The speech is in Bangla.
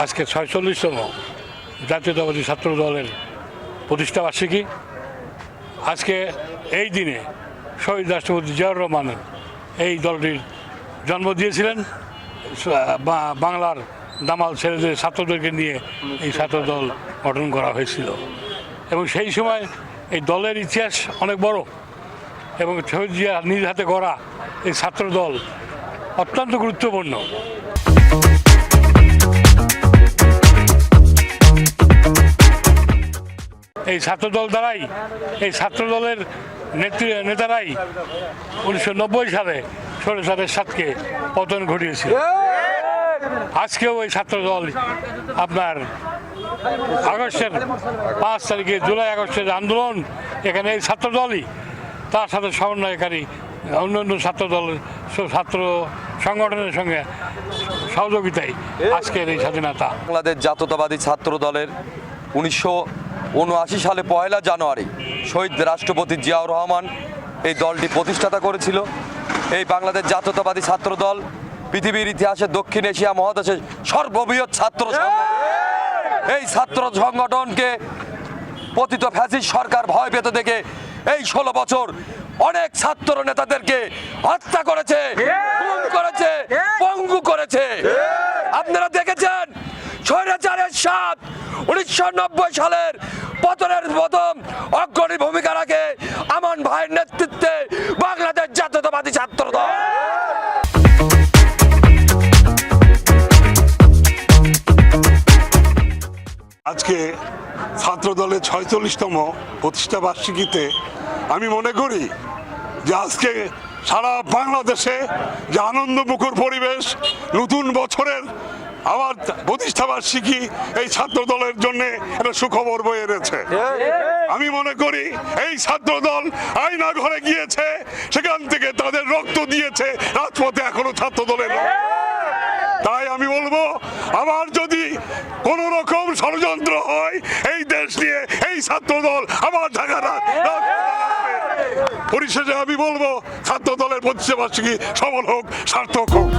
আজকে ৪৬তম জাতীয়তাবাদী ছাত্র দলের প্রতিষ্ঠা বার্ষিকী। আজকে এই দিনে শহীদ রাষ্ট্রপতি জিয়াউর রহমান এই দলটির জন্ম দিয়েছিলেন। বাংলার দামাল ছেলেদের ছাত্রদেরকে নিয়ে এই ছাত্র দল গঠন করা হয়েছিল এবং সেই সময় এই দলের ইতিহাস অনেক বড় এবং শহীদ জিয়া নিজ হাতে গড়া এই ছাত্র দল অত্যন্ত গুরুত্বপূর্ণ। এই ছাত্রদল দ্বারাই এই ছাত্রদলের নেতারাই 1990 সালে স্বৈরাচারের সাথে পতন ঘটিয়েছিল। আজকেও এই ছাত্রদল আপনার আগস্টের 5 তারিখে জুলাই আগস্টের আন্দোলন এখানে এই ছাত্রদলই তার সাথে সমন্বয়কারী অন্যান্য ছাত্রদল ছাত্র সংগঠনের সঙ্গে সহযোগিতায় আজকের এই স্বাধীনতা। বাংলাদেশ জাতীয়তাবাদী ছাত্র দলের 1979 সালে 1 জানুয়ারি শহীদ রাষ্ট্রপতি জিয়াউর রহমান এই দলটি প্রতিষ্ঠাতা করেছিল। এই বাংলাদেশ জাতীয়তাবাদী ছাত্র দল পৃথিবীর ইতিহাসে দক্ষিণ এশিয়া মহাদেশের সর্ববৃহৎ ছাত্র সংগঠন। এই ছাত্র সংগঠনকে পতিত ফ্যাসিস্ট সরকার ভয় পেতে দেখে এই 16 বছর অনেক ছাত্র নেতাদেরকে হত্যা করেছে, খুন করেছে, পঙ্গু করেছে। আপনারা দেখেছেন স্বৈরাচারের সাথ 1990 সালের পতনের প্রথম অগ্রণী ভূমিকা রাখে আমান ভাইয়ের নেতৃত্বে বাংলাদেশ জাতীয়তাবাদী ছাত্র দল। আজকে ছাত্র দলের 46তম প্রতিষ্ঠা বার্ষিকীতে আমি মনে করি যে আজকে সারা বাংলাদেশে যে আনন্দমুখর পরিবেশ, নতুন বছরের আবার প্রতিষ্ঠা বার্ষিকী এই ছাত্র দলের জন্য একটা সুখবর বয়ে এনেছে। আমি মনে করি এই ছাত্র দল আয়না ঘরে গিয়েছে, সেখান থেকে তাদের রক্ত দিয়েছে, রাজপথে এখনো ছাত্র দলের। তাই আমি বলবো, আবার যদি কোন রকম ষড়যন্ত্র হয় এই দেশ নিয়ে, এই ছাত্র দল আবার ঢাকা পরিশেষে আমি বলবো ছাত্র দলের প্রতিষ্ঠা বার্ষিকী সফল হোক, সার্থক হোক।